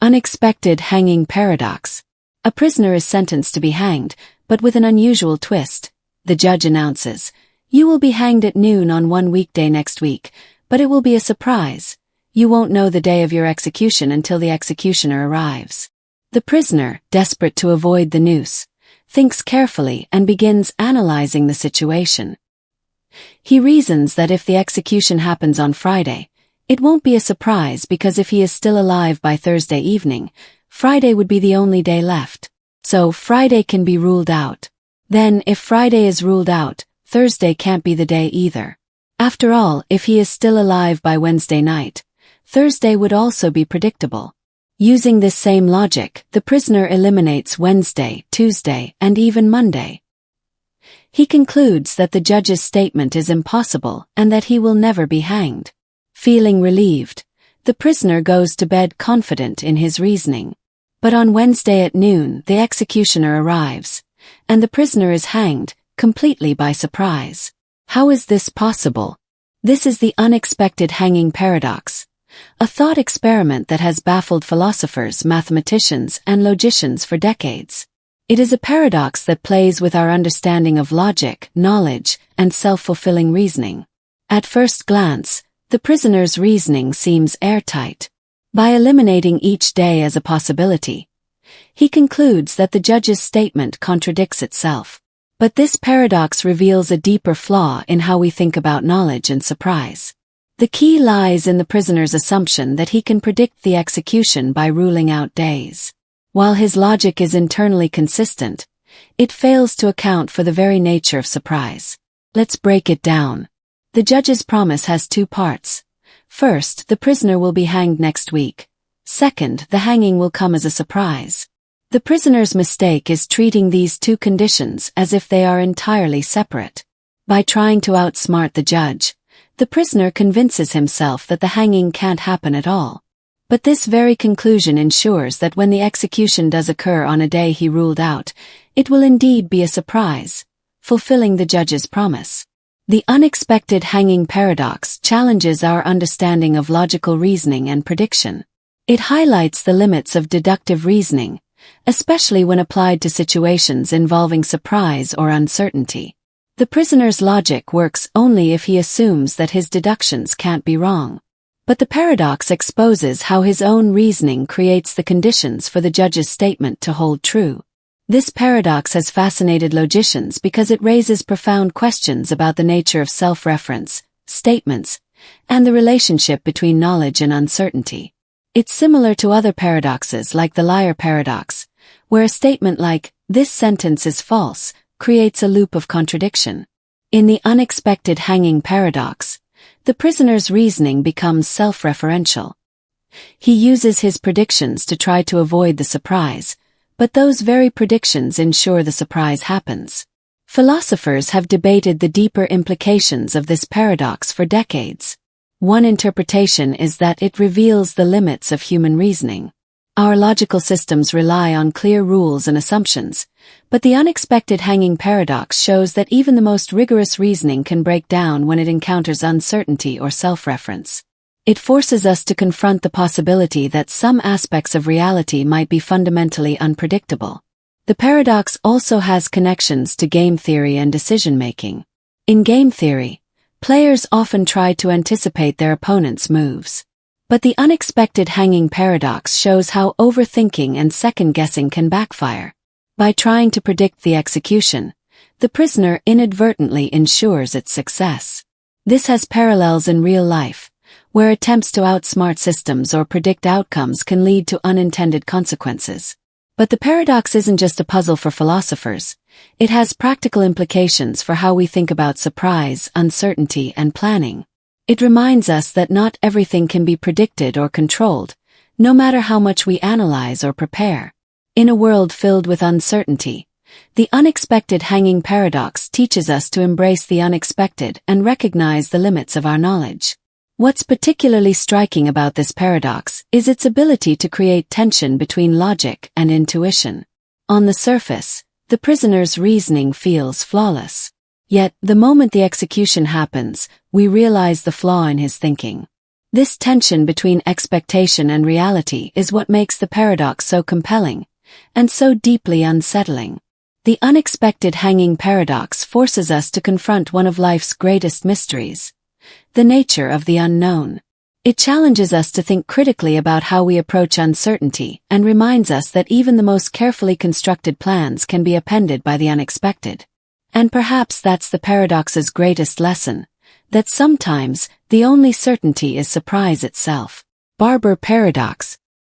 Unexpected hanging paradox. A prisoner is sentenced to be hanged, but with an unusual twist. The judge announces, "You will be hanged at noon on one weekday next week, but it will be a surprise. You won't know the day of your execution until the executioner arrives." The prisoner, desperate to avoid the noose, thinks carefully and begins analyzing the situation. He reasons that if the execution happens on Friday, it won't be a surprise because if he is still alive by Thursday evening, Friday would be the only day left. So Friday can be ruled out. Then, if Friday is ruled out, Thursday can't be the day either. After all, if he is still alive by Wednesday night, Thursday would also be predictable. Using this same logic, the prisoner eliminates Wednesday, Tuesday, and even Monday. He concludes that the judge's statement is impossible and that he will never be hanged. Feeling relieved, the prisoner goes to bed confident in his reasoning. But on Wednesday at noon, the executioner arrives, and the prisoner is hanged, completely by surprise. How is this possible? This is the unexpected hanging paradox, a thought experiment that has baffled philosophers, mathematicians, and logicians for decades. It is a paradox that plays with our understanding of logic, knowledge, and self-fulfilling reasoning. At first glance, the prisoner's reasoning seems airtight. By eliminating each day as a possibility, he concludes that the judge's statement contradicts itself. But this paradox reveals a deeper flaw in how we think about knowledge and surprise. The key lies in the prisoner's assumption that he can predict the execution by ruling out days. While his logic is internally consistent, it fails to account for the very nature of surprise. Let's break it down. The judge's promise has two parts. First, the prisoner will be hanged next week. Second, the hanging will come as a surprise. The prisoner's mistake is treating these two conditions as if they are entirely separate. By trying to outsmart the judge, the prisoner convinces himself that the hanging can't happen at all. But this very conclusion ensures that when the execution does occur on a day he ruled out, it will indeed be a surprise, fulfilling the judge's promise. The unexpected hanging paradox challenges our understanding of logical reasoning and prediction. It highlights the limits of deductive reasoning, especially when applied to situations involving surprise or uncertainty. The prisoner's logic works only if he assumes that his deductions can't be wrong. But the paradox exposes how his own reasoning creates the conditions for the judge's statement to hold true. This paradox has fascinated logicians because it raises profound questions about the nature of self-reference, statements, and the relationship between knowledge and uncertainty. It's similar to other paradoxes like the liar paradox, where a statement like, "This sentence is false," creates a loop of contradiction. In the unexpected hanging paradox, the prisoner's reasoning becomes self-referential. He uses his predictions to try to avoid the surprise, but those very predictions ensure the surprise happens. Philosophers have debated the deeper implications of this paradox for decades. One interpretation is that it reveals the limits of human reasoning. Our logical systems rely on clear rules and assumptions, but the unexpected hanging paradox shows that even the most rigorous reasoning can break down when it encounters uncertainty or self-reference. It forces us to confront the possibility that some aspects of reality might be fundamentally unpredictable. The paradox also has connections to game theory and decision-making. In game theory, players often try to anticipate their opponent's moves. But the unexpected hanging paradox shows how overthinking and second-guessing can backfire. By trying to predict the execution, the prisoner inadvertently ensures its success. This has parallels in real life, where attempts to outsmart systems or predict outcomes can lead to unintended consequences. But the paradox isn't just a puzzle for philosophers. It has practical implications for how we think about surprise, uncertainty, and planning. It reminds us that not everything can be predicted or controlled, no matter how much we analyze or prepare. In a world filled with uncertainty, the unexpected hanging paradox teaches us to embrace the unexpected and recognize the limits of our knowledge. What's particularly striking about this paradox is its ability to create tension between logic and intuition. On the surface, the prisoner's reasoning feels flawless. Yet, the moment the execution happens, we realize the flaw in his thinking. This tension between expectation and reality is what makes the paradox so compelling, and so deeply unsettling. The unexpected hanging paradox forces us to confront one of life's greatest mysteries: the nature of the unknown. It challenges us to think critically about how we approach uncertainty and reminds us that even the most carefully constructed plans can be upended by the unexpected. And perhaps that's the paradox's greatest lesson, that sometimes the only certainty is surprise itself. Barber Paradox,